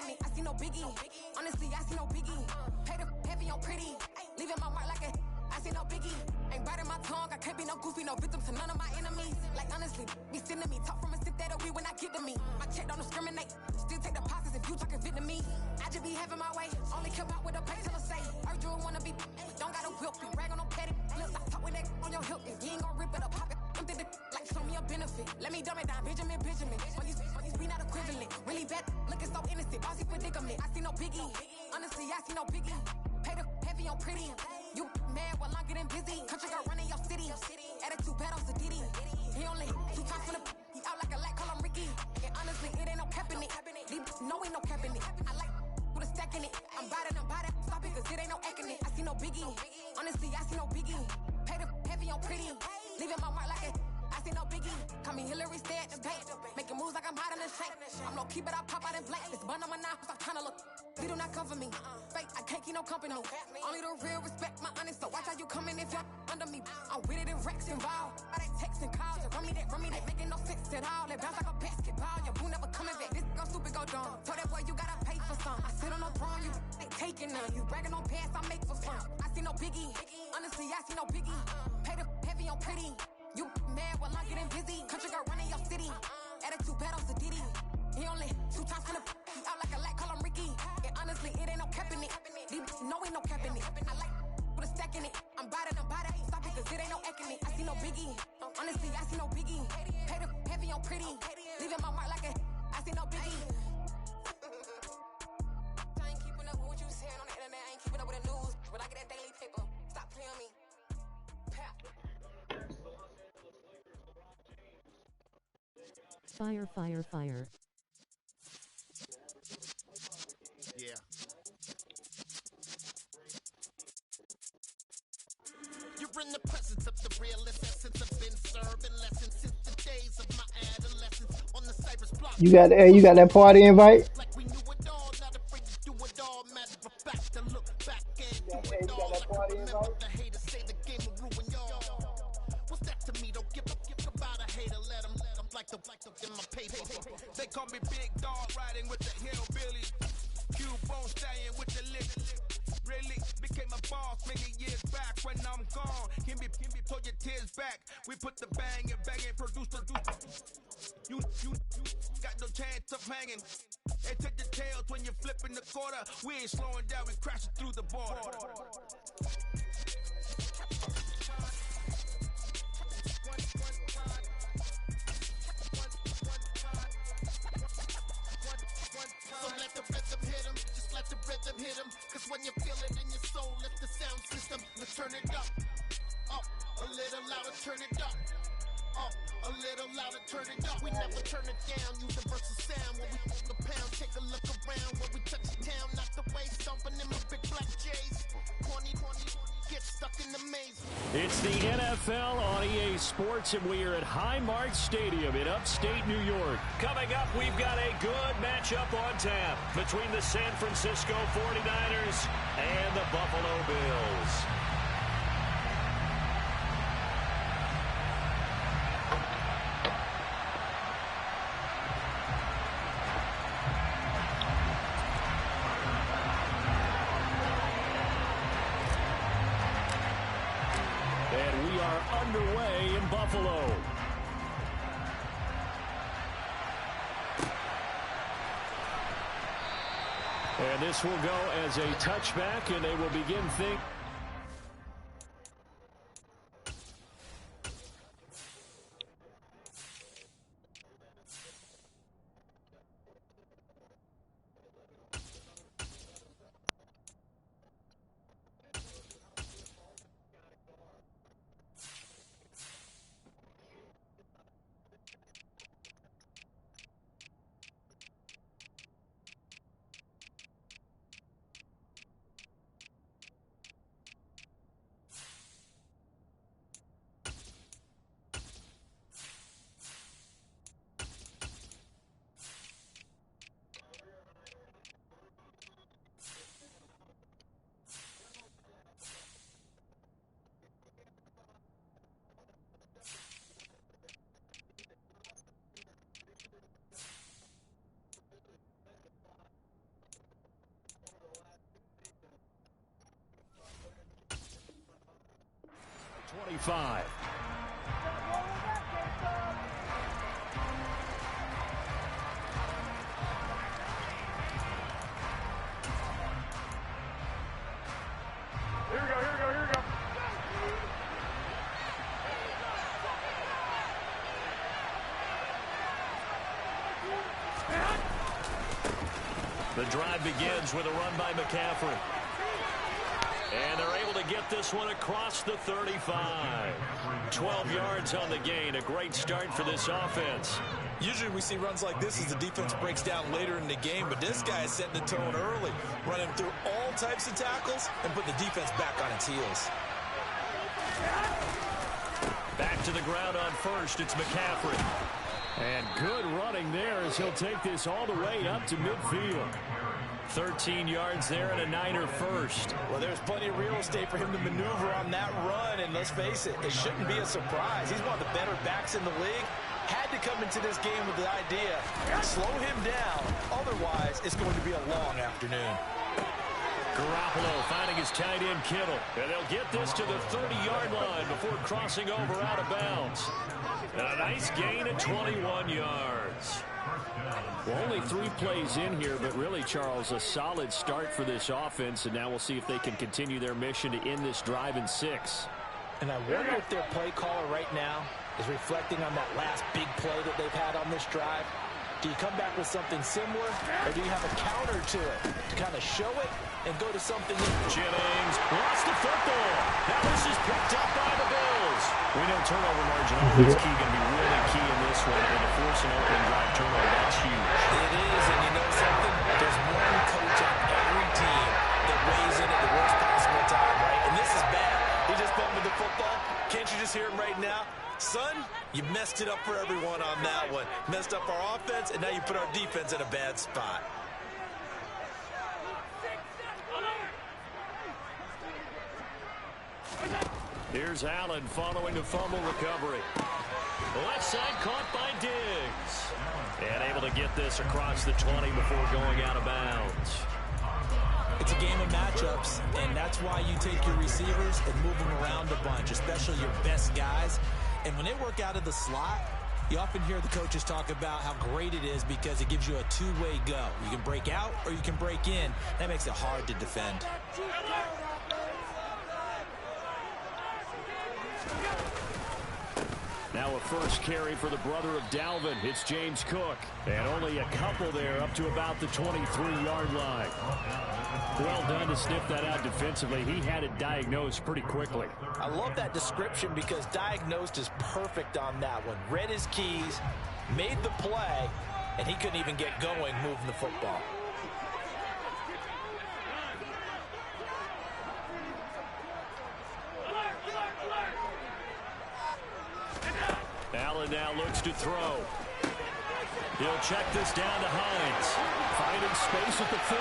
checking it. I see no biggie. Honestly, I see no biggie. Pay the heavy on pretty. Leaving my mark like a. I see no biggie. Ain't biting my tongue. I can't be no goofy, no victim to none of my enemies. Like honestly, be sending me. Talk from a sip that we when I get to me. My check don't discriminate. Still take deposits if you talking Vietnamese. I just be having my way. Only come out with a pay till I say. Heard you wanna be. Don't gotta whip me. Rag on no petty. Flips. I talk with that on your hip. If you ain't gon' rip it up, pop it. Empty the like show me a benefit. Let me dumb it down. Benjamin. We not equivalent. Really bad. Looking so innocent. Bossy predicament. I see no biggie. Honestly, I see no biggie. Pay the heavy on pretty. You mad while I'm getting busy. Country girl running your city. Attitude bad on Sadidi. He only 2 times from the. He out like a lack. Call him Ricky. And honestly, it ain't no cap in it. No, ain't no cap in it. I like with a stack in it. I'm by that. Stop it, cause it ain't no acting it. I see no biggie. Honestly, I see no biggie. Pay the heavy on pretty. Leaving my mark like it. I see no biggie. Call me Hillary, stay at the bank. Making moves like I'm hot in the shank. I'm low key, but I pop out in blank. This bun on my knife, I'm trying to look. They do not cover me. Fake, I can't keep no company. Only the real respect my honest. So watch how you coming if you're under me. I'm with it in Rex involved. All that text and calls. Run me that. Making no sense at all. They bounce like a basketball. Your boo never coming back. This go stupid, go dumb. Told that boy you gotta pay for some. I sit on no throne, you ain't taking none. You bragging on past, I make for fun. I see no biggie. Honestly, I see no biggie. Pay the heavy on pretty. You mad while I'm getting busy. Country girl running your city. Attitude bad on Sadidi. He only 2 times from the. He out like a lack, call him Ricky. And honestly, it ain't no cap in it. No, ain't no cap in it. I like with a stack in it. I'm by that. Stop it, cause it ain't no acting it. I see no biggie. Honestly, I see no biggie. Pay the heavy on pretty. Leaving my mark like a. I see no biggie. I ain't keeping up with what you saying on the internet. I ain't keeping up with the news. But I get that daily paper. Stop playing me. Fire, fire, fire. Yeah. You're in the presence of the realest essence. I've been serving lessons since the days of my adolescence on the Cypress block. You got that party invite? Like we knew it all, not afraid to do it all. Matter of fact, to look back and do it all. I can remember the haters say the game will ruin y'all. What's that to me? Don't give about a hater. Let them like the in my paper. They call me Big Dog, riding with the hillbilly. Q-Bone stallion with the lip. Really became a boss many years back. When I'm gone, give me pull your tears back. We put the bang and produce. You got no chance of hanging. And take the tails when you're flipping the quarter. We ain't slowing down, we crashing through the border. So let the rhythm hit him, just let the rhythm hit him. Cause when you feel it in your soul, lift the sound system. Let's turn it up, a little louder, turn it up. A little louder, turn it up. We never turn it down, universal sound. When we the pound, take a look around. When we touch the town, not the way, stomping in my big black J's. Corny, get stuck in the maze. It's the NFL on EA Sports, and we are at Highmark Stadium in upstate New York. Coming up, we've got a good matchup on tap between the San Francisco 49ers and the Buffalo Bills. And we are underway in Buffalo. And this will go as a touchback, and they will begin things. 25. The drive begins with a run by McCaffrey. And they're able to get this one across the 35. 12 yards on the gain. A great start for this offense. Usually we see runs like this as the defense breaks down later in the game, but this guy is setting the tone early, running through all types of tackles and putting the defense back on its heels. Back to the ground on first. It's McCaffrey. And good running there as he'll take this all the way up to midfield. 13 yards there and a Niner first. Well, there's plenty of real estate for him to maneuver on that run, and let's face it, it shouldn't be a surprise. He's one of the better backs in the league. Had to come into this game with the idea, slow him down, otherwise it's going to be a long afternoon. Garoppolo finding his tight end Kittle. And they'll get this to the 30-yard line before crossing over out of bounds. And a nice gain of 21 yards. Well, only 3 plays in here, but really, Charles, a solid start for this offense. And now we'll see if they can continue their mission to end this drive in 6. And I wonder if their play caller right now is reflecting on that last big play that they've had on this drive. Do you come back with something similar, or do you have a counter to it to kind of show it and go to something? Jennings lost the football. Now this is picked up by the Bills. We know turnover margin is key, going to be really key in this one, and to force an opening drive turnover, that's huge. It is, and you know something? There's one coach on every team that weighs in at the worst possible time, right? And this is bad. He just fumbled the football. Can't you just hear him right now? Son, you messed it up for everyone on that one. Messed up our offense, and now you put our defense in a bad spot. Here's Allen following the fumble recovery. Left side caught by Diggs. And able to get this across the 20 before going out of bounds. It's a game of matchups, and that's why you take your receivers and move them around a bunch, especially your best guys. And when they work out of the slot, you often hear the coaches talk about how great it is because it gives you a two-way go. You can break out or you can break in. That makes it hard to defend. Now a first carry for the brother of Dalvin. It's James Cook. And only a couple there up to about the 23-yard line. Well done to sniff that out defensively. He had it diagnosed pretty quickly. I love that description because diagnosed is perfect on that one. Read his keys, made the play, and he couldn't even get going moving the football. Allen now looks to throw. He'll check this down to Hines. Finding space at the 40.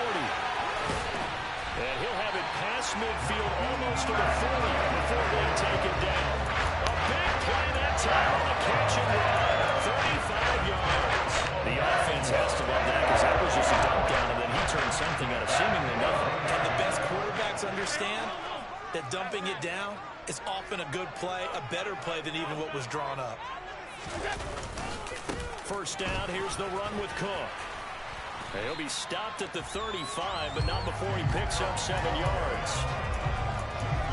And he'll have it past midfield almost to the 40 before being taken down. A big play that time on the catch and run. 35 yards. The offense has to love that because that was just a dump down, and then he turned something out of seemingly nothing. And the best quarterbacks understand that dumping it down is often a good play, a better play than even what was drawn up. First down, here's the run with Cook. He'll be stopped at the 35, but not before he picks up 7 yards.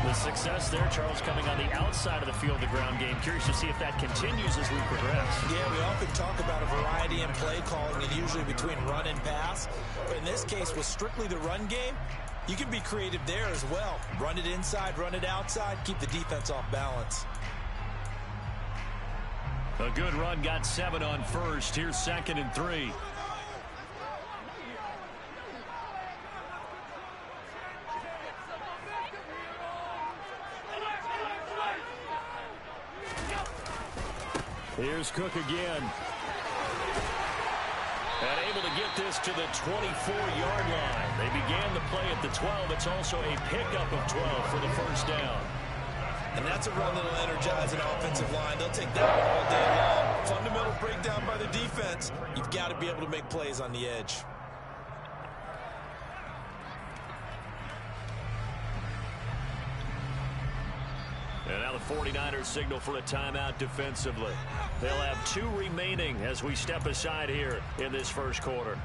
The success there, Charles, coming on the outside of the field, the ground game. Curious to see if that continues as we progress. Yeah, we often talk about a variety in play calling, and usually between run and pass. But in this case, with strictly the run game, you can be creative there as well. Run it inside, run it outside, keep the defense off balance. A good run got 7 on first. Here's 2nd and 3. Here's Cook again. And able to get this to the 24-yard line. They began the play at the 12. It's also a pickup of 12 for the first down. And that's a run that will energize an offensive line. They'll take that one all day long. Fundamental breakdown by the defense. You've got to be able to make plays on the edge. And now the 49ers signal for a timeout defensively. They'll have 2 remaining as we step aside here in this first quarter.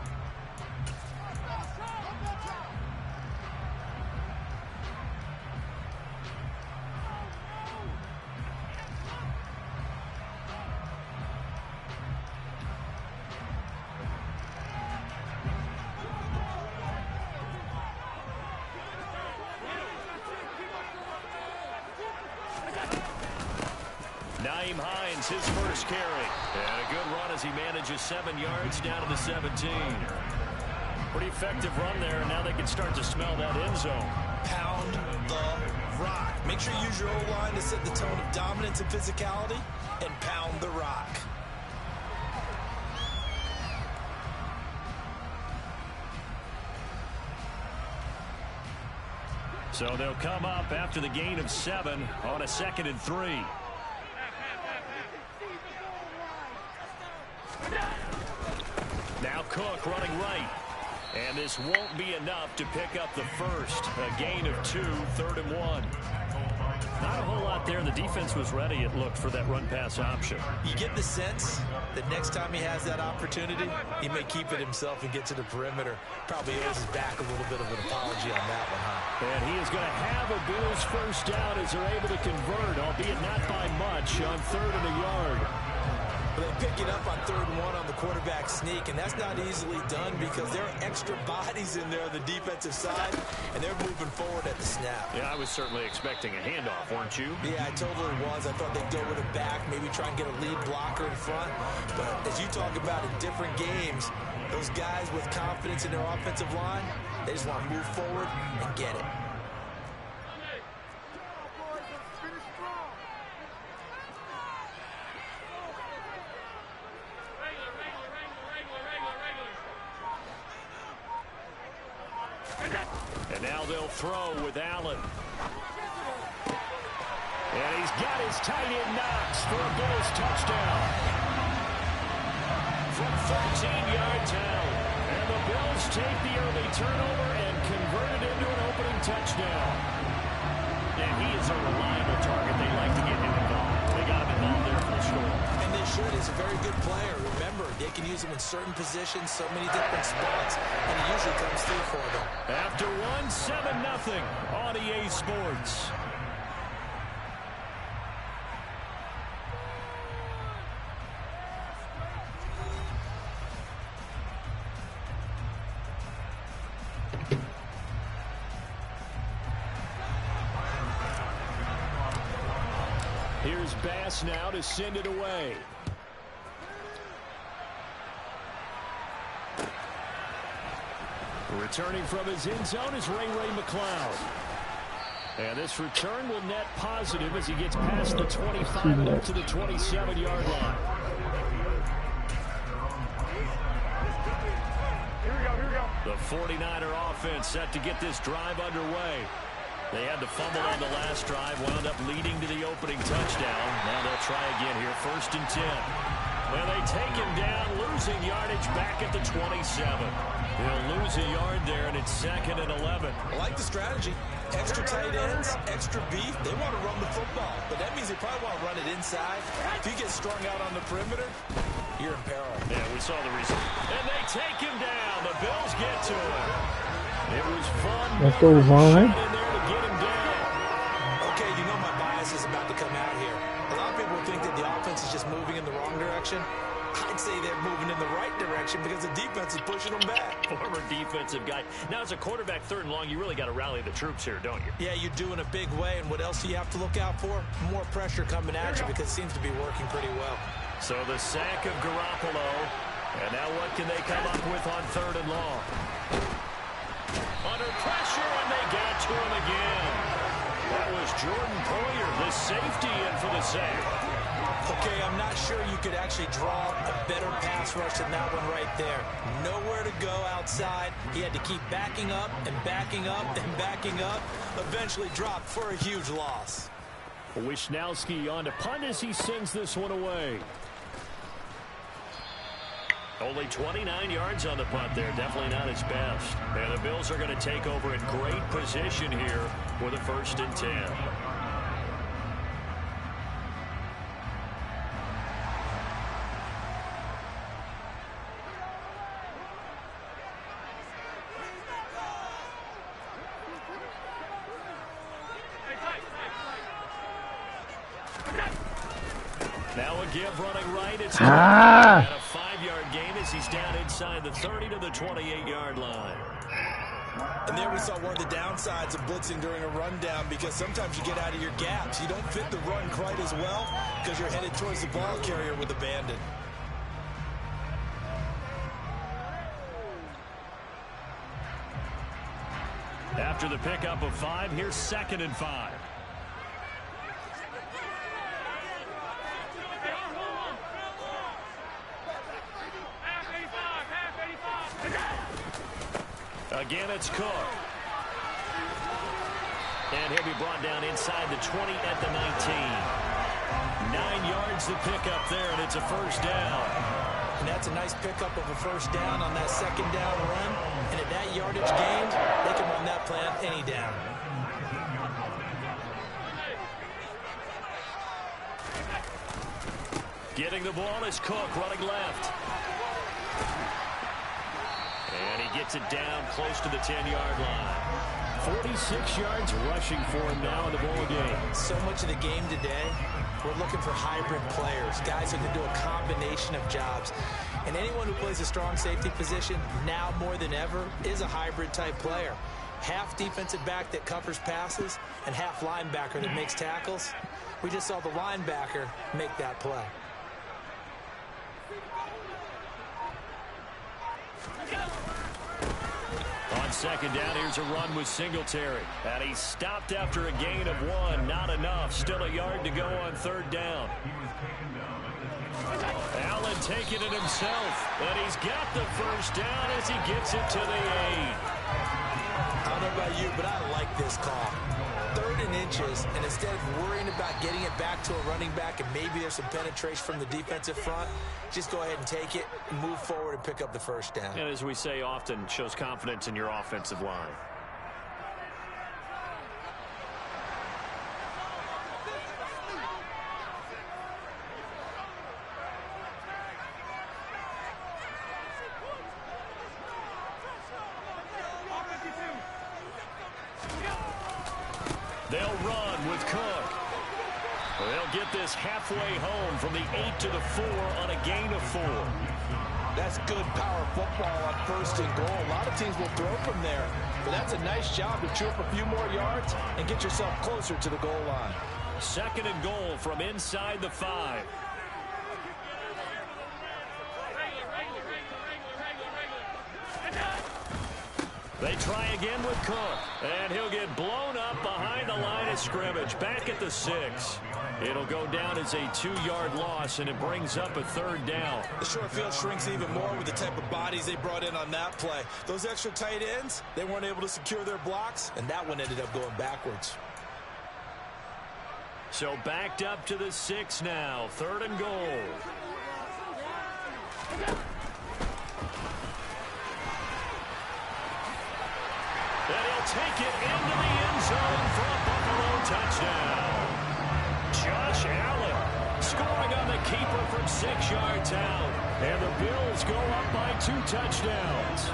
His first carry. And a good run as he manages 7 yards down to the 17. Pretty effective run there, and now they can start to smell that end zone. Pound the rock. Make sure you use your O-line to set the tone of dominance and physicality, and pound the rock. So they'll come up after the gain of 7 on a 2nd and 3. Now Cook running right. And this won't be enough to pick up the first. A gain of 2, 3rd and 1. Not a whole lot there. The defense was ready, it looked, for that run-pass option. You get the sense that next time he has that opportunity, he may keep it himself and get to the perimeter. Probably owes his back a little bit of an apology on that one, huh? And he is going to have a Bills first down as they're able to convert, albeit not by much, on 3rd and a yard. They pick it up on 3rd and 1 on the quarterback sneak, and that's not easily done because there are extra bodies in there on the defensive side, and they're moving forward at the snap. Yeah, I was certainly expecting a handoff, weren't you? Yeah, I totally was. I thought they'd go with it back, maybe try and get a lead blocker in front. But as you talk about in different games, those guys with confidence in their offensive line, they just want to move forward and get it. And now they'll throw with Allen. And he's got his tight end Knox for a Bills touchdown. From 13-yard town. And the Bills take the early turnover and convert it into an opening touchdown. And he is a reliable target. They like to get him involved. They got him involved there for the score. And they should. He's a very good player. Remember, they can use him in certain positions, so many different spots, and he usually comes through for them. After 1-7-0 on EA Sports. Here's Bass now to send it away. Returning from his end zone is Ray McLeod. And this return will net positive as he gets past the 25 and up to the 27-yard line. The 49er offense set to get this drive underway. They had to fumble on the last drive, wound up leading to the opening touchdown. Now they'll try again here, 1st and 10. And they take him down, losing yardage back at the 27. They'll lose a yard there, and it's 2nd and 11. I like the strategy. Extra tight ends, extra beef. They want to run the football, but that means they probably want to run it inside. If you get strung out on the perimeter, you're in peril. Yeah, we saw the result. And they take him down. The Bills get to him. It was fun. Let's go, Vaughn. In there to get him down. Okay, you know my bias is about to come out here. A lot of people think that the offense is just moving in the wrong direction. I'd say they're moving in the right direction because the defense is pushing them back. Former defensive guy. Now, as a quarterback, 3rd and long, you really got to rally the troops here, don't you? Yeah, you do in a big way. And what else do you have to look out for? More pressure coming at you because it seems to be working pretty well. So the sack of Garoppolo. And now what can they come up with on 3rd and long? Under pressure, and they got to him again. That was Jordan Poyer, the safety, in for the sack. Okay, I'm not sure you could actually draw a better pass rush than that one right there. Nowhere to go outside. He had to keep backing up and backing up and backing up. Eventually dropped for a huge loss. Wisnowski on to punt as he sends this one away. Only 29 yards on the punt there. Definitely not his best. And the Bills are going to take over in great position here with a 1st and 10. Now a give running right. It's and a 5-yard gain as he's down inside the 30 to the 28-yard line. And there we saw one of the downsides of blitzing during a rundown, because sometimes you get out of your gaps. You don't fit the run quite as well because you're headed towards the ball carrier with abandon. After the pickup of 5, here's 2nd and 5. Again, it's Cook. And he'll be brought down inside the 20 at the 19. 9 yards to pick up there, and it's a first down. And that's a nice pickup of a first down on that 2nd down run. And at that yardage gained, they can run that play on any down. Getting the ball is Cook running left. And he gets it down close to the 10-yard line. 46 yards rushing for him now in the ball game. So much of the game today, we're looking for hybrid players, guys who can do a combination of jobs. And anyone who plays a strong safety position, now more than ever, is a hybrid-type player. Half defensive back that covers passes and half linebacker that makes tackles. We just saw the linebacker make that play. On 2nd down, here's a run with Singletary. And he's stopped after a gain of 1. Not enough. Still a yard to go on 3rd down. Allen taking it himself. And he's got the first down as he gets it to the 8. I don't know about you, but I like this call. 3rd and inches, and instead of worrying about getting it back to a running back and maybe there's some penetration from the defensive front, just go ahead and take it, move forward, and pick up the first down. And as we say often, shows confidence in your offensive line. They'll run with Cook. They'll get this halfway home from the 8 to the 4 on a gain of 4. That's good power football on 1st and goal. A lot of teams will throw from there, but that's a nice job to chew up a few more yards and get yourself closer to the goal line. 2nd and goal from inside the 5. They try again with Cook, and he'll get blown up behind the line of scrimmage, back at the 6. It'll go down as a 2-yard loss, and it brings up a 3rd down. The short field shrinks even more with the type of bodies they brought in on that play. Those extra tight ends, they weren't able to secure their blocks, and that one ended up going backwards. So backed up to the 6 now, 3rd and goal. And he'll take it into the end zone for a Buffalo touchdown. Josh Allen scoring on the keeper from 6 yards out. And the Bills go up by 2 touchdowns.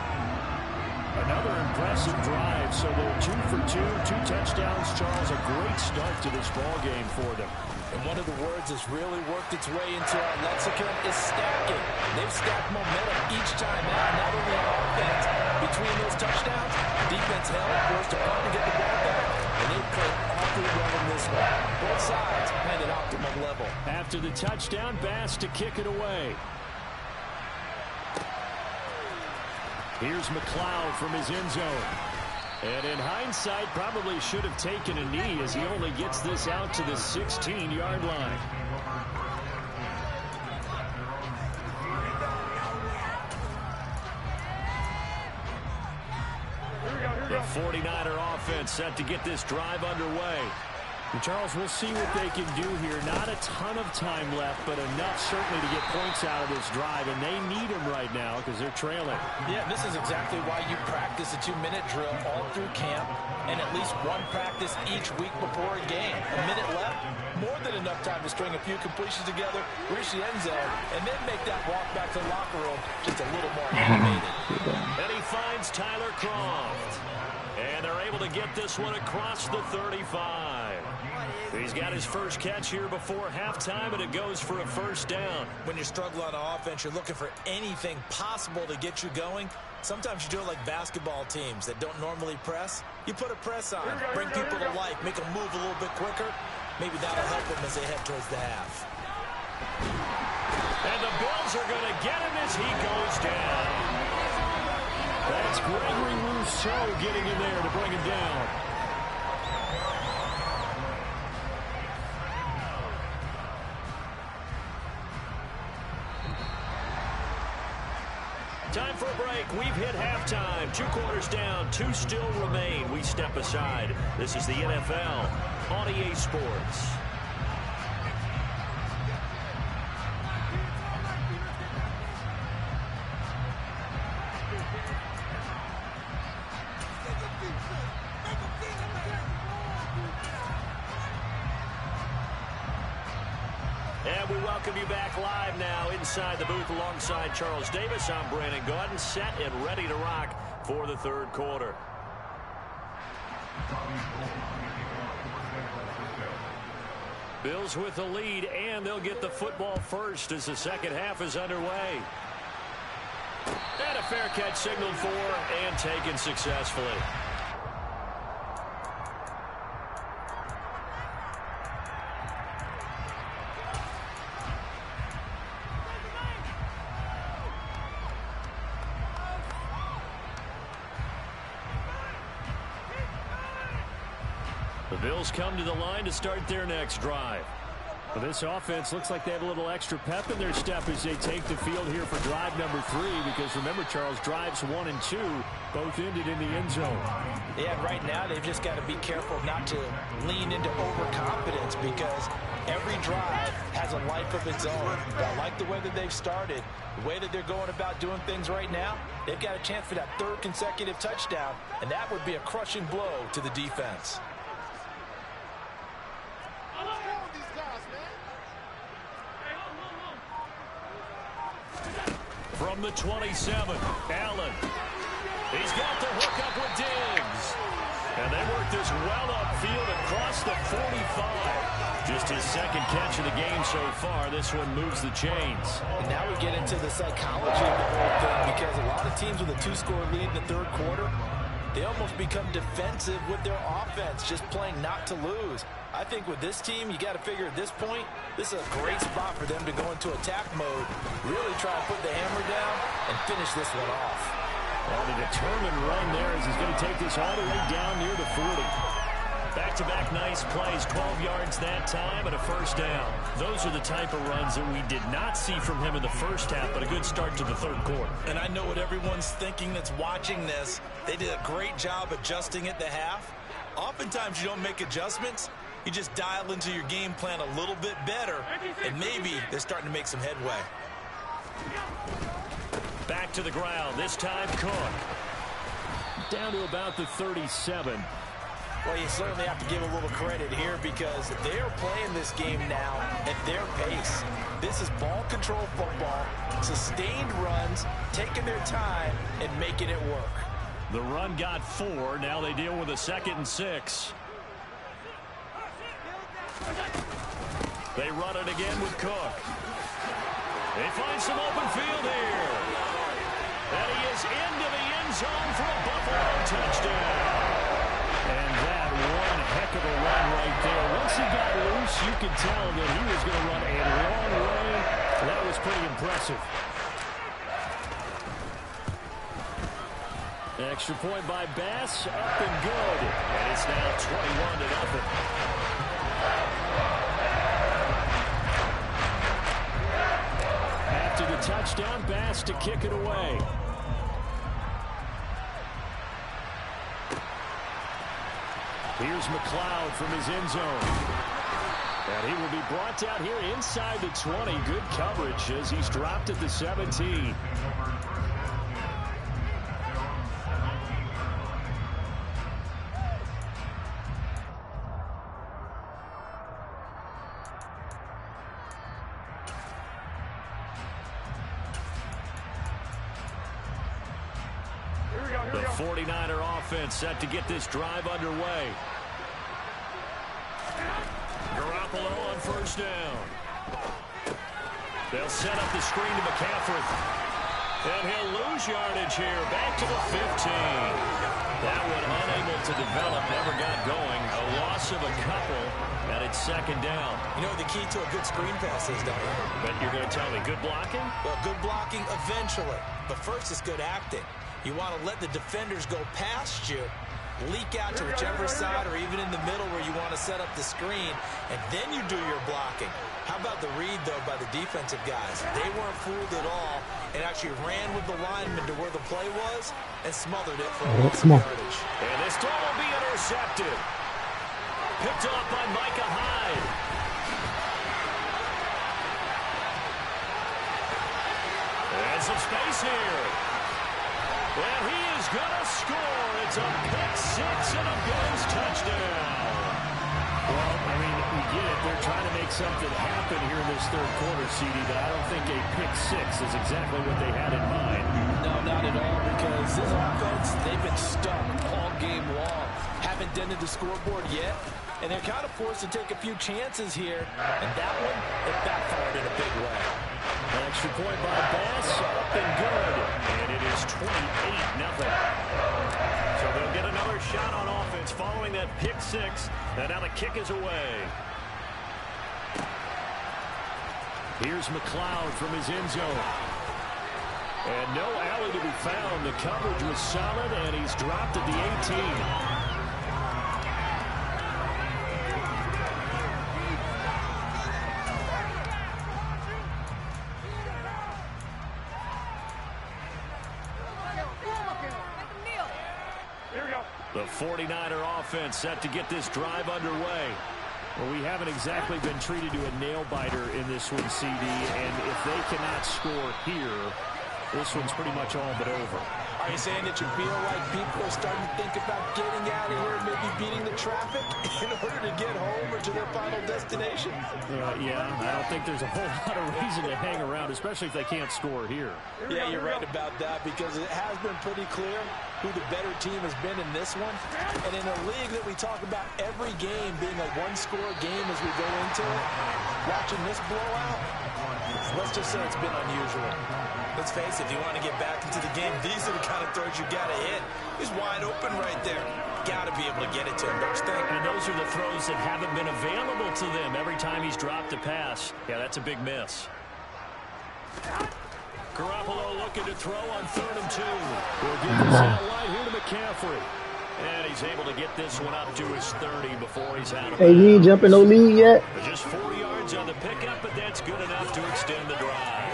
Another impressive drive, so they're 2 for 2, 2 touchdowns. Charles, a great start to this ball game for them. And one of the words that's really worked its way into our lexicon is stacking. They've stacked momentum each time out, not only on offense. Between those touchdowns, defense held, forced a punt to get the ball back, and they played awfully well in this one. Both sides playing at optimum level. After the touchdown, Bass to kick it away. Here's McLeod from his end zone. And in hindsight, probably should have taken a knee as he only gets this out to the 16-yard line. The 49er offense set to get this drive underway. And Charles, we'll see what they can do here. Not a ton of time left, but enough certainly to get points out of this drive, and they need them right now because they're trailing. Yeah, this is exactly why you practice a 2-minute drill all through camp and at least one practice each week before a game. A minute left, more than enough time to string a few completions together, reach the end zone, and then make that walk back to the locker room just a little more animated. And he finds Tyler Croft. And And they're able to get this one across the 35. He's got his first catch here before halftime, and it goes for a first down. When you struggle on offense, you're looking for anything possible to get you going. Sometimes you do it like basketball teams that don't normally press. You put a press on, bring people to life, make them move a little bit quicker. Maybe that'll help them as they head towards the half. And the Bills are going to get him as he goes down. That's Gregory Rousseau getting in there to bring him down. Time for a break. We've hit halftime. 2 quarters down. 2 still remain. We step aside. This is the NFL on EA Sports. And we welcome you back live now inside the booth alongside Charles Davis. I'm Brandon Gaudin, set and ready to rock for the third quarter. Bills with the lead, and they'll get the football first as the second half is underway. And a fair catch signaled for and taken successfully. The Bills come to the line to start their next drive. Well, this offense looks like they have a little extra pep in their step as they take the field here for drive number 3, because remember, Charles, drives 1 and 2 both ended in the end zone. Yeah, right now they've just got to be careful not to lean into overconfidence, because every drive has a life of its own. But I like the way that they've started, the way that they're going about doing things right now. They've got a chance for that 3rd consecutive touchdown, and that would be a crushing blow to the defense. From the 27, Allen. He's got the hook up with Diggs. And they work this well upfield across the 45. Just his 2nd catch of the game so far. This one moves the chains. And now we get into the psychology of the whole thing, because a lot of teams with a 2-score lead in the 3rd quarter, they almost become defensive with their offense, just playing not to lose. I think with this team, you got to figure at this point, this is a great spot for them to go into attack mode, really try to put the hammer down and finish this one off. Well, the determined run there as he's going to take this all the way down near the 40. Back-to-back nice plays, 12 yards that time and a first down. Those are the type of runs that we did not see from him in the first half, but a good start to the 3rd quarter. And I know what everyone's thinking that's watching this. They did a great job adjusting at the half. Oftentimes you don't make adjustments. You just dial into your game plan a little bit better, and maybe they're starting to make some headway. Back to the ground, this time Cook. Down to about the 37. Well, you certainly have to give a little credit here, because they are playing this game now at their pace. This is ball control football, sustained runs, taking their time and making it work. The run got 4. Now they deal with a 2nd and 6. They run it again with Cook. They find some open field here. And he is into the end zone for a Buffalo touchdown. And that one heck of a run right there. Once he got loose, you could tell that he was going to run a long way. That was pretty impressive. Extra point by Bass, up and good. And it's now 21-0. After the touchdown, Bass to kick it away. Here's McLeod from his end zone. And he will be brought down here inside the 20. Good coverage as he's dropped at the 17. The 49er offense set to get this drive underway. Garoppolo on first down. They'll set up the screen to McCaffrey. And he'll lose yardage here. Back to the 15. That one unable to develop. Never got going. A loss of a couple. And it's second down. You know what the key to a good screen pass is, don't you? But you're going to tell me, good blocking? Well, good blocking eventually. But first, it's good acting. You want to let the defenders go past you, leak out to whichever side or even in the middle where you want to set up the screen, and then you do your blocking. How about the read, though, by the defensive guys? They weren't fooled at all and actually ran with the lineman to where the play was and smothered it for a loss of yardage. And this throw will be intercepted. Picked up by Micah Hyde. And some space here. And he is going to score. It's a pick six and a Bills touchdown. Well, I mean, we get it. They're trying to make something happen here in this third quarter, CD, but I don't think a pick six is exactly what they had in mind. No, not at all, because this offense, they've been stuck all game long. Haven't dented the scoreboard yet, and they're kind of forced to take a few chances here, and that one, it backfired in a big way. An extra point by Bass, up and good. And it is 28-0. So they'll get another shot on offense following that pick six. And now the kick is away. Here's McLeod from his end zone. And no alley to be found. The coverage was solid, and he's dropped at the 18. The 49er offense set to get this drive underway. Well, we haven't exactly been treated to a nail-biter in this one, CD, and if they cannot score here, this one's pretty much all but over. Are you saying that you feel like people are starting to think about getting out of here, maybe beating the traffic in order to get home or to their final destination? Yeah, I don't think there's a whole lot of reason to hang around, especially if they can't score here. Yeah, you're right about that, because it has been pretty clear who the better team has been in this one. And in a league that we talk about every game being a one-score game as we go into it, watching this blowout, let's just say it's been unusual. Let's face it, if you want to get back into the game, these are the kind of throws you got to hit. He's wide open right there. Got to be able to get it to him, don't you think? And those are the throws that haven't been available to them every time he's dropped a pass. Yeah, that's a big miss. Garoppolo looking to throw on 3rd and 2. We'll get this out wide here to McCaffrey. And he's able to get this one up to his 30 before he's out of bounds. Hey, you ain't jumping no lead yet? Just 4 yards on the pickup, but that's good enough to extend the drive.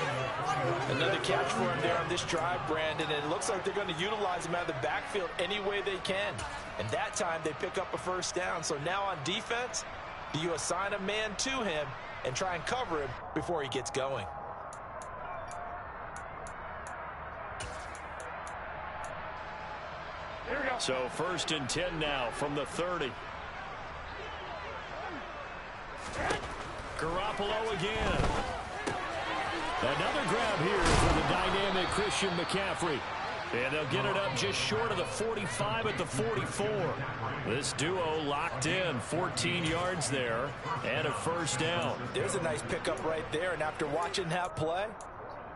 Another catch for him there on this drive, Brandon, and it looks like they're going to utilize him out of the backfield any way they can. And that time they pick up a first down. So now on defense, do you assign a man to him and try and cover him before he gets going? So 1st and 10 now from the 30. Garoppolo again. Another grab here for the dynamic Christian McCaffrey. And they'll get it up just short of the 45 at the 44. This duo locked in, 14 yards there, and a first down. There's a nice pickup right there, and after watching that play,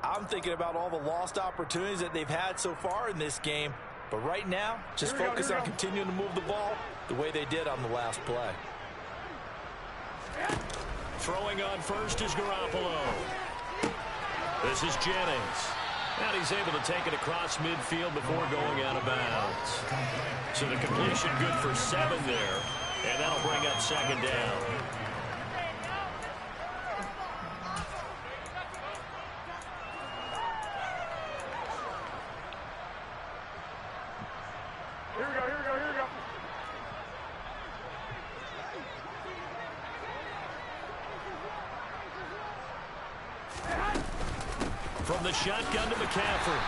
I'm thinking about all the lost opportunities that they've had so far in this game. But right now, just focus on continuing to move the ball the way they did on the last play. Throwing on first is Garoppolo. This is Jennings. And he's able to take it across midfield before going out of bounds. So the completion good for 7 there. And that'll bring up 2nd down. Here we go. From the shotgun to McCaffrey.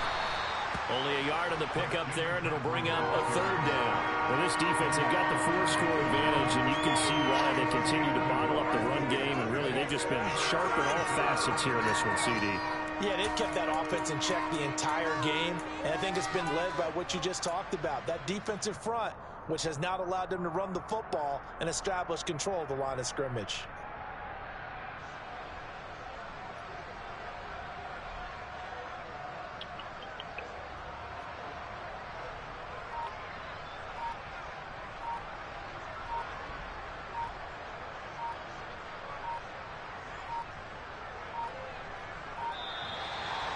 Only a yard on the pickup there, and it'll bring up a 3rd down. Well, this defense, they've got the 4-score advantage, and you can see why they continue to bottle up the run game, and really they've just been sharp in all facets here in this one, CD. Yeah, they've kept that offense in check the entire game, and I think it's been led by what you just talked about, that defensive front, which has not allowed them to run the football and establish control of the line of scrimmage.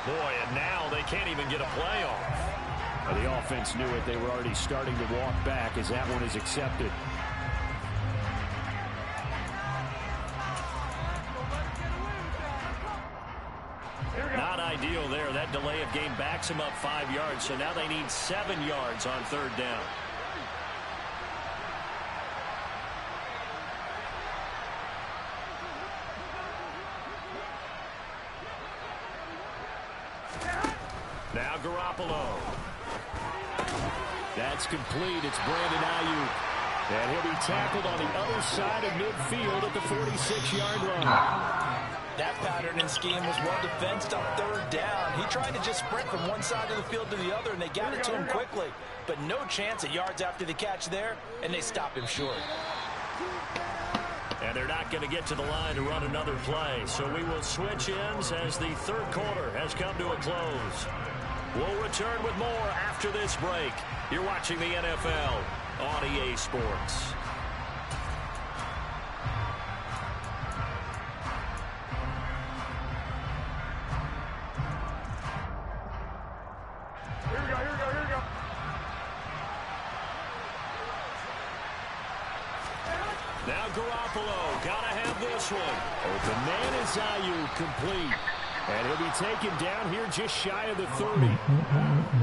Boy, and now they can't even get a play off. The offense knew it. They were already starting to walk back as that one is accepted. Not ideal there. That delay of game backs them up 5 yards, so now they need 7 yards on third down. Now Garoppolo. That's complete. It's Brandon Ayuk. And he'll be tackled on the other side of midfield at the 46-yard line. That pattern and scheme was well defensed on third down. He tried to just sprint from one side of the field to the other, and they got it to him quickly. But no chance at yards after the catch there, and they stopped him short. And they're not going to get to the line to run another play. So we will switch ends as the third quarter has come to a close. We'll return with more after this break. You're watching the NFL on EA Sports. Here we go. Now Garoppolo, gotta have this one. Open man is Ayuk, complete. And he'll be taken down here just shy of the 30.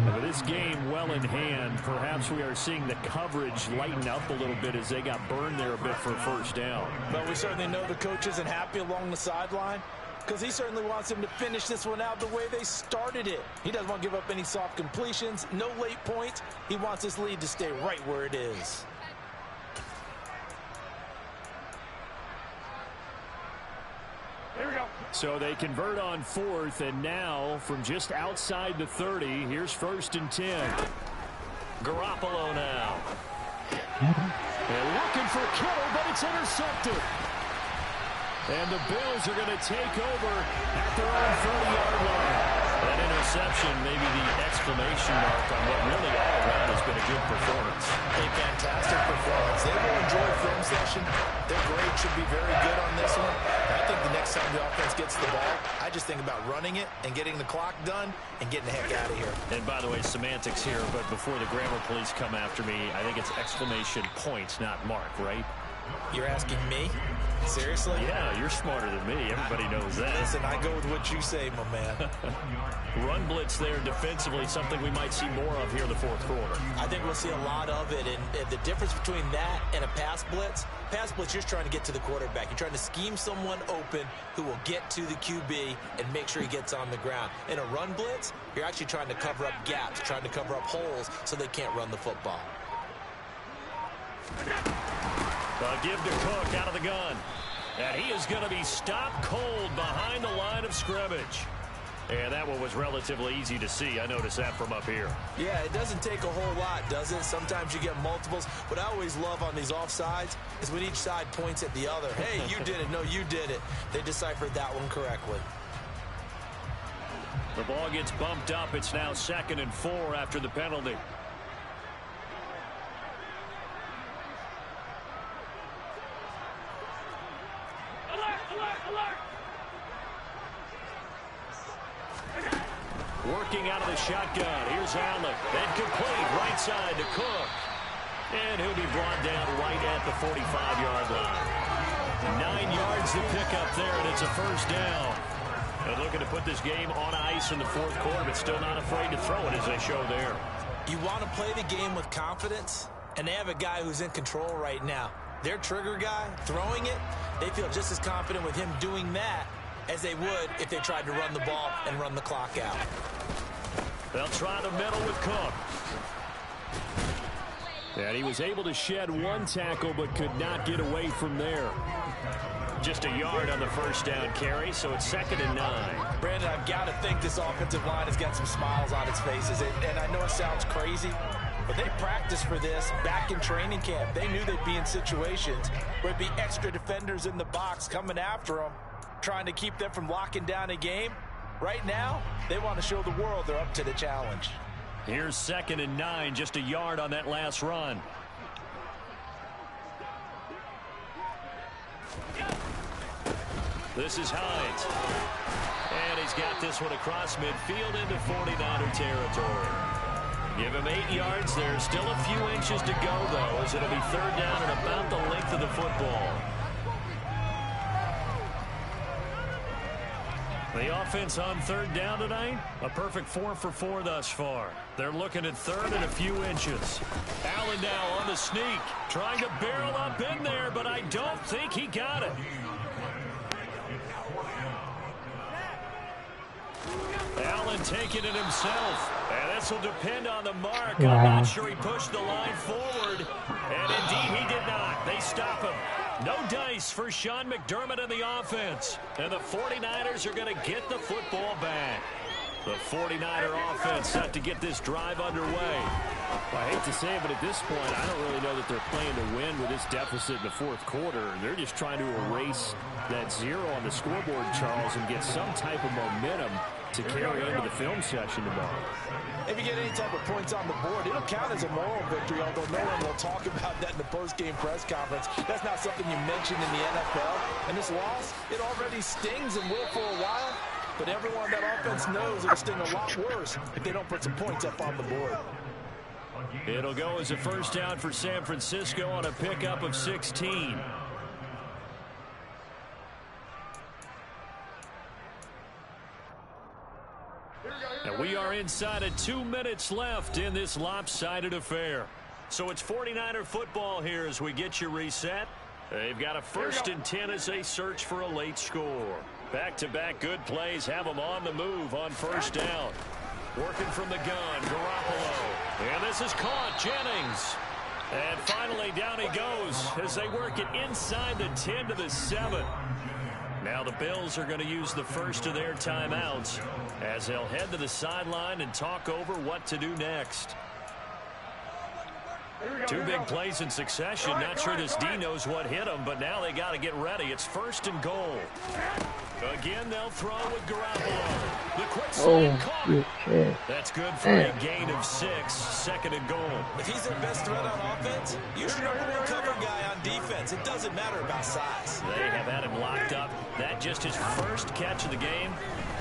But this game well in hand. Perhaps we are seeing the coverage lighten up a little bit as they got burned there a bit for a first down. But we certainly know the coach isn't happy along the sideline because he certainly wants them to finish this one out the way they started it. He doesn't want to give up any soft completions, no late points. He wants this lead to stay right where it is. Here we go. So they convert on fourth, and now from just outside the 30, here's 1st and 10. Garoppolo now. They're looking for Kittle, but it's intercepted. And the Bills are going to take over at their own 30-yard line. That interception, maybe the exclamation mark on what really all around has been a good performance. A fantastic performance. They will enjoy film session. Their grade should be very good on this one. And I think the next time the offense gets the ball, I just think about running it and getting the clock done and getting the heck out of here. And by the way, semantics here, but before the grammar police come after me, I think it's exclamation points, not mark, right? You're asking me? Seriously? Yeah, you're smarter than me. Everybody knows that. Listen, I go with what you say, my man. Run blitz there defensively, something we might see more of here in the fourth quarter. I think we'll see a lot of it, and the difference between that and a pass blitz, you're just trying to get to the quarterback. You're trying to scheme someone open who will get to the QB and make sure he gets on the ground. In a run blitz, you're actually trying to cover up gaps, trying to cover up holes so they can't run the football. Give to Cook out of the gun. And he is going to be stopped cold behind the line of scrimmage. And that one was relatively easy to see. I noticed that from up here. Yeah, it doesn't take a whole lot, does it? Sometimes you get multiples. What I always love on these offsides is when each side points at the other. Hey, you did it. No, you did it. They deciphered that one correctly. The ball gets bumped up. It's now 2nd and 4 after the penalty. Working out of the shotgun. Here's Allen. Then complete. Right side to Cook. And he'll be brought down right at the 45-yard line. 9 yards to pick up there, and it's a first down. And looking to put this game on ice in the fourth quarter, but still not afraid to throw it as they show there. You want to play the game with confidence, and they have a guy who's in control right now. Their trigger guy, throwing it, they feel just as confident with him doing that as they would if they tried to run the ball and run the clock out. They'll try the middle with Cook. And he was able to shed one tackle but could not get away from there. Just a yard on the first down carry, so it's 2nd and 9. Brandon, I've got to think this offensive line has got some smiles on its faces. And I know it sounds crazy, but they practiced for this back in training camp. They knew they'd be in situations where there'd be extra defenders in the box coming after them, trying to keep them from locking down a game. Right now, they want to show the world they're up to the challenge. Here's 2nd and 9, just a yard on that last run. This is Hines. And he's got this one across midfield into 49er territory. Give him 8 yards there. Still a few inches to go, though, as it'll be 3rd down and about the length of the football. The offense on 3rd down tonight, a perfect 4 for 4 thus far. They're looking at 3rd and a few inches. Allen now on the sneak, trying to barrel up in there, but I don't think he got it. Allen taking it himself. And this will depend on the mark. Wow. I'm not sure he pushed the line forward. And indeed he did not. They stop him. No dice for Sean McDermott and the offense. And the 49ers are going to get the football back. The 49er offense set to get this drive underway. I hate to say it, but at this point, I don't really know that they're playing to win with this deficit in the 4th quarter. They're just trying to erase that 0 on the scoreboard, Charles, and get some type of momentum to carry into the film session tomorrow. If you get any type of points on the board, it'll count as a moral victory, although no one will talk about that in the post-game press conference. That's not something you mentioned in the NFL. And this loss, it already stings and will for a while. But everyone that offense knows it'll sting a lot worse if they don't put some points up on the board. It'll go as a 1st down for San Francisco on a pickup of 16. And we are inside of 2 minutes left in this lopsided affair. So it's 49er football here as we get you reset. They've got a 1st and 10 as they search for a late score. Back-to-back good plays have them on the move on 1st down. Working from the gun, Garoppolo. And this is caught, Jennings. And finally down he goes as they work it inside the 10 to the 7. Now the Bills are going to use the first of their timeouts as they'll head to the sideline and talk over what to do next. 2 big plays in succession. Not sure this D knows what hit him, but now they got to get ready. It's 1st and goal. Again, they'll throw with Garoppolo. The quick slant caught. That's good for a gain of 6. 2nd and goal. If he's their best threat on offense, use your number 1 cover guy on defense. It doesn't matter about size. They have had him locked up. That just his 1st catch of the game.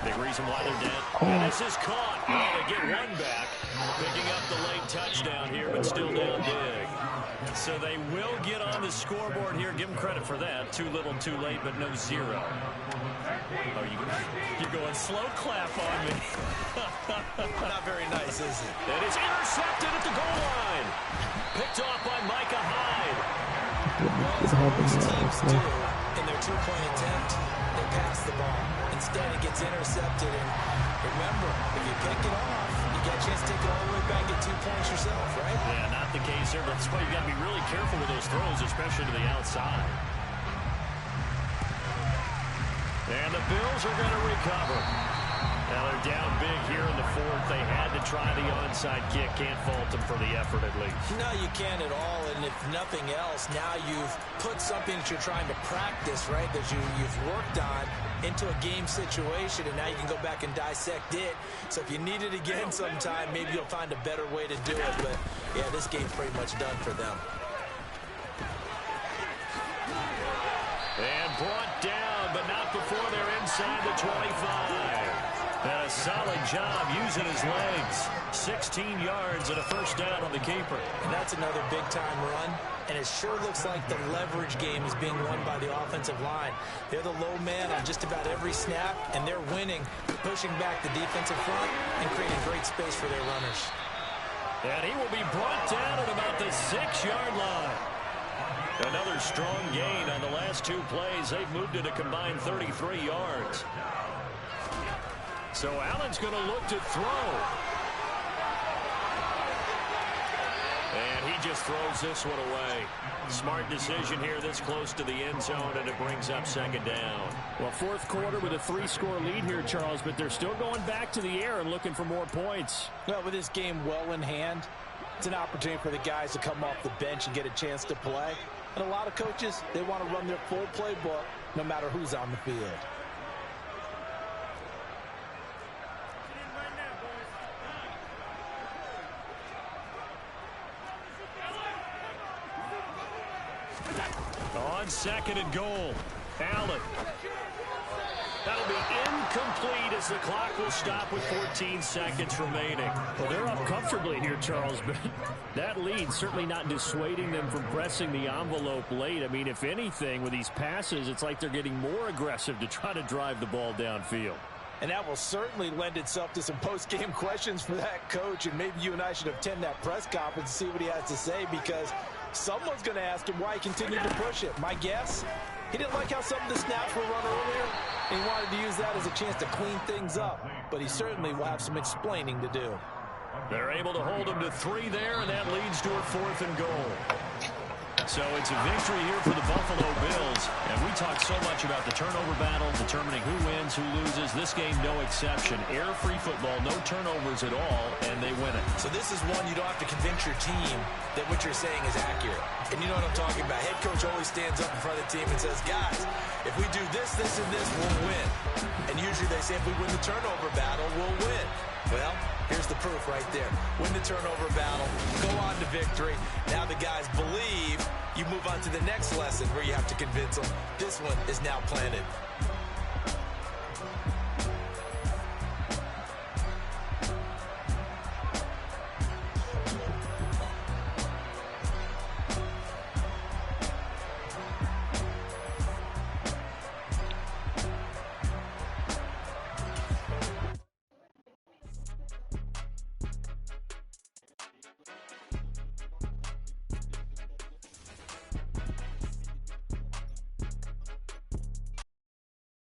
Big reason why they're down. And this is caught. Well, they get 1 back. Picking up the late touchdown here, but still down big. So they will get on the scoreboard here. Give them credit for that. Too little, too late, but no 0. Oh, you're going slow clap on me. Not very nice, is it? And it's intercepted at the goal line. Picked off by Micah Hyde. Well, most teams do in their 2-point attempt, they pass the ball. Instead, it gets intercepted. And remember, if you pick it off, you get a chance to take it all the way back and get 2 points yourself, right? Yeah, not the case here. That's why you got to be really careful with those throws, especially to the outside. And the Bills are going to recover. Now they're down big here in the 4th. They had to try the onside kick. Can't fault them for the effort at least. No, you can't at all. And if nothing else, now you've put something that you're trying to practice, right, that you've worked on into a game situation, and now you can go back and dissect it. So if you need it again sometime, maybe you'll find a better way to do it. But, yeah, this game's pretty much done for them. And brought down, but not before they're inside the 25. And a solid job using his legs. 16 yards and a 1st down on the keeper. And that's another big-time run. And it sure looks like the leverage game is being won by the offensive line. They're the low man on just about every snap, and they're winning, pushing back the defensive front and creating great space for their runners. And he will be brought down at about the 6-yard line. Another strong gain on the last 2 plays. They've moved it a combined 33 yards. So Allen's going to look to throw. And he just throws this one away. Smart decision here this close to the end zone, and it brings up second down. Well, fourth quarter with a 3-score lead here, Charles, but they're still going back to the air and looking for more points. Well, with this game well in hand, it's an opportunity for the guys to come off the bench and get a chance to play. And a lot of coaches, they want to run their full playbook no matter who's on the field. On second and goal, Allen. That'll be incomplete as the clock will stop with 14 seconds remaining. Well, they're up comfortably here, Charles, but that lead certainly not dissuading them from pressing the envelope late. I mean, if anything, with these passes, it's like they're getting more aggressive to try to drive the ball downfield. And that will certainly lend itself to some post-game questions for that coach, and maybe you and I should attend that press conference and see what he has to say, because someone's going to ask him why he continued to push it. My guess, he didn't like how some of the snaps were run earlier, and he wanted to use that as a chance to clean things up. But he certainly will have some explaining to do. They're able to hold him to 3 there, and that leads to a 4th and goal. So it's a victory here for the Buffalo Bills. And we talk so much about the turnover battle, determining who wins, who loses. This game, no exception. Error-free football, no turnovers at all, and they win it. So this is one you don't have to convince your team that what you're saying is accurate. And you know what I'm talking about. Head coach always stands up in front of the team and says, guys, if we do this, this, and this, we'll win. And usually they say if we win the turnover battle, we'll win. Well, here's the proof right there. Win the turnover battle, go on to victory. Now the guys believe. You move on to the next lesson where you have to convince them. This one is now planted.